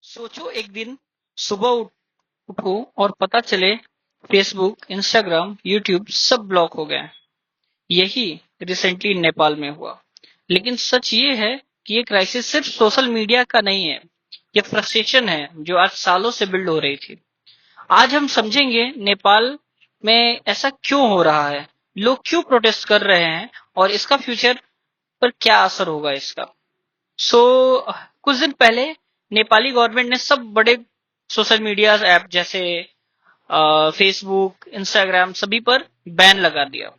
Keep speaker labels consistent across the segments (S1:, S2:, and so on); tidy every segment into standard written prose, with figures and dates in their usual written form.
S1: सोचो एक दिन सुबह उठो और पता चले फेसबुक, इंस्टाग्राम, यूट्यूब सब ब्लॉक हो गए। यही रिसेंटली नेपाल में हुआ। लेकिन सच ये है कि ये क्राइसिस सिर्फ सोशल मीडिया का नहीं है। ये फ्रस्ट्रेशन है जो आज सालों से बिल्ड हो रही थी। आज हम समझेंगे नेपाल में ऐसा क्यों हो रहा है, लोग क्यों प्रोटेस्ट कर रहे हैं और इसका फ्यूचर पर क्या असर होगा इसका। सो कुछ दिन पहले नेपाली गवर्नमेंट ने सब बड़े सोशल मीडिया ऐप जैसे फेसबुक, इंस्टाग्राम सभी पर बैन लगा दिया,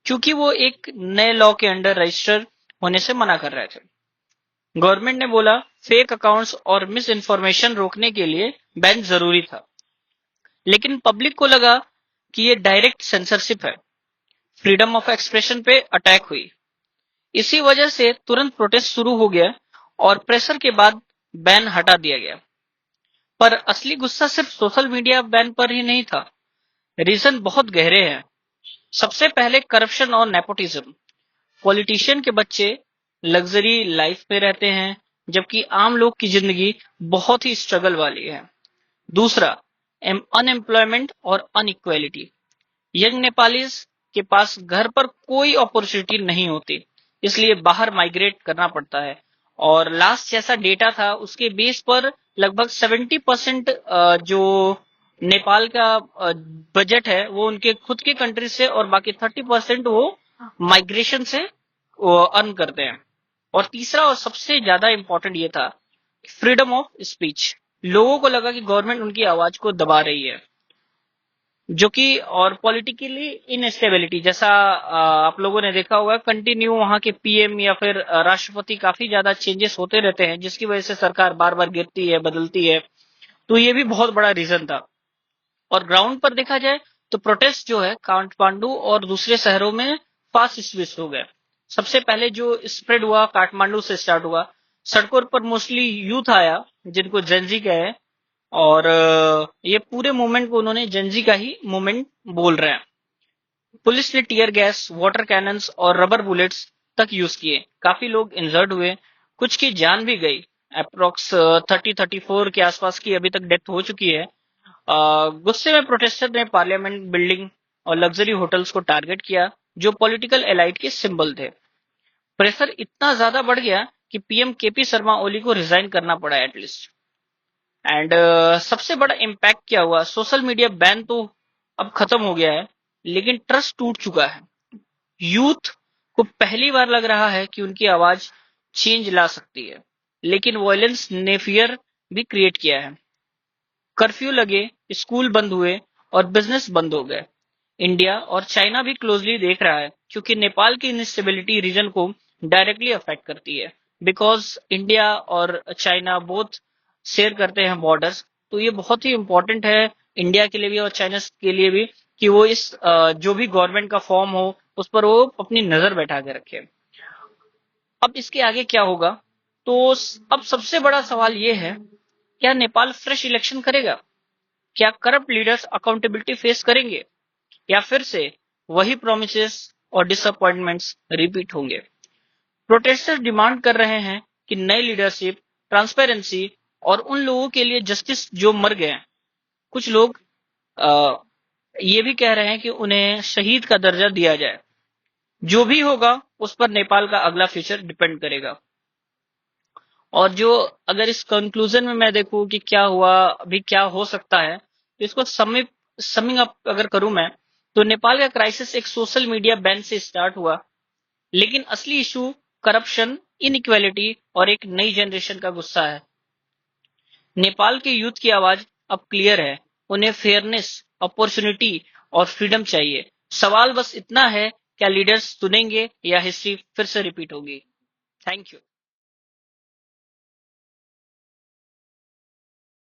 S1: क्योंकि वो एक नए लॉ के अंडर रजिस्टर होने से मना कर रहे थे। गवर्नमेंट ने बोला फेक अकाउंट्स और मिस इन्फॉर्मेशन रोकने के लिए बैन जरूरी था। लेकिन पब्लिक को लगा कि ये डायरेक्ट सेंसरशिप है, फ्रीडम ऑफ एक्सप्रेशन पे अटैक हुई। इसी वजह से तुरंत प्रोटेस्ट शुरू हो गया और प्रेशर के बाद बैन हटा दिया गया। पर असली गुस्सा सिर्फ सोशल मीडिया बैन पर ही नहीं था। रीजन बहुत गहरे हैं। सबसे पहले करप्शन और नेपोटिज्म। पॉलिटिशियन के बच्चे लग्जरी लाइफ में रहते हैं, जबकि आम लोग की जिंदगी बहुत ही स्ट्रगल वाली है। दूसरा, अनएम्प्लॉयमेंट और अनइक्वालिटी। यंग नेपालीज के पास घर पर कोई अपॉर्चुनिटी नहीं होती, इसलिए बाहर माइग्रेट करना पड़ता है। और लास्ट जैसा डेटा था उसके बेस पर लगभग 70% जो नेपाल का बजट है वो उनके खुद के कंट्री से, और बाकी 30% वो माइग्रेशन से अर्न करते हैं। और तीसरा और सबसे ज्यादा इंपॉर्टेंट ये था, फ्रीडम ऑफ स्पीच। लोगों को लगा कि गवर्नमेंट उनकी आवाज को दबा रही है, जो कि और पॉलिटिकली इनस्टेबिलिटी जैसा आप लोगों ने देखा होगा, कंटिन्यू वहां के पीएम या फिर राष्ट्रपति काफी ज्यादा चेंजेस होते रहते हैं, जिसकी वजह से सरकार बार बार गिरती है, बदलती है। तो ये भी बहुत बड़ा रीजन था। और ग्राउंड पर देखा जाए तो प्रोटेस्ट जो है काठमांडू और दूसरे शहरों में फास्ट स्विच हो गए। सबसे पहले जो स्प्रेड हुआ काठमांडू से स्टार्ट हुआ। सड़कों पर मोस्टली यूथ आया, जिनको जेनजी कहे, और ये पूरे मूवमेंट को उन्होंने जेनजी का ही मूवमेंट बोल रहे हैं। पुलिस ने टीयर गैस, वाटर कैनन्स और रबर बुलेट्स तक यूज किए। काफी लोग इंजर्ड हुए, कुछ की जान भी गई। अप्रोक्स 34 के आसपास की अभी तक डेथ हो चुकी है। गुस्से में प्रोटेस्टर ने पार्लियामेंट बिल्डिंग और लग्जरी होटल्स को टारगेट किया, जो पॉलिटिकल एलाइट के सिंबल थे। प्रेशर इतना ज्यादा बढ़ गया कि पीएम केपी शर्मा ओली को रिजाइन करना पड़ा एटलीस्ट। एंड सबसे बड़ा इम्पैक्ट क्या हुआ, सोशल मीडिया बैन तो अब खत्म हो गया है, लेकिन ट्रस्ट टूट चुका है। यूथ को पहली बार लग रहा है कि उनकी आवाज चेंज ला सकती है, लेकिन वायलेंस ने फियर भी क्रिएट किया है। कर्फ्यू लगे, स्कूल बंद हुए और बिजनेस बंद हो गए। इंडिया और चाइना भी क्लोजली देख रहा है, क्योंकि नेपाल की इंस्टेबिलिटी रीजन को डायरेक्टली अफेक्ट करती है। बिकॉज इंडिया और चाइना बोथ शेयर करते हैं बॉर्डर्स, तो ये बहुत ही इंपॉर्टेंट है इंडिया के लिए भी और चाइना के लिए भी, कि वो इस जो भी गवर्नमेंट का फॉर्म हो उस पर वो अपनी नजर बैठा के रखे। अब इसके आगे क्या होगा, तो अब सबसे बड़ा सवाल ये है, क्या नेपाल फ्रेश इलेक्शन करेगा? क्या करप्ट लीडर्स अकाउंटेबिलिटी फेस करेंगे, या फिर से वही प्रोमिसेस और डिसअपॉइंटमेंट्स रिपीट होंगे? प्रोटेस्टर्स डिमांड कर रहे हैं कि नई लीडरशिप, ट्रांसपेरेंसी और उन लोगों के लिए जस्टिस जो मर गए हैं। कुछ लोग ये भी कह रहे हैं कि उन्हें शहीद का दर्जा दिया जाए। जो भी होगा उस पर नेपाल का अगला फ्यूचर डिपेंड करेगा। और जो अगर इस कंक्लूजन में मैं देखूं कि क्या हुआ, अभी क्या हो सकता है, तो इसको समिंग अप अगर करूं मैं, तो नेपाल का क्राइसिस एक सोशल मीडिया बैन से स्टार्ट हुआ, लेकिन असली इशू करप्शन, इनइक्वालिटी और एक नई जनरेशन का गुस्सा है। नेपाल के यूथ की आवाज अब क्लियर है, उन्हें फेयरनेस, अपॉर्चुनिटी और फ्रीडम चाहिए। सवाल बस इतना है, क्या लीडर्स सुनेंगे या हिस्ट्री फिर से रिपीट होगी? Thank you.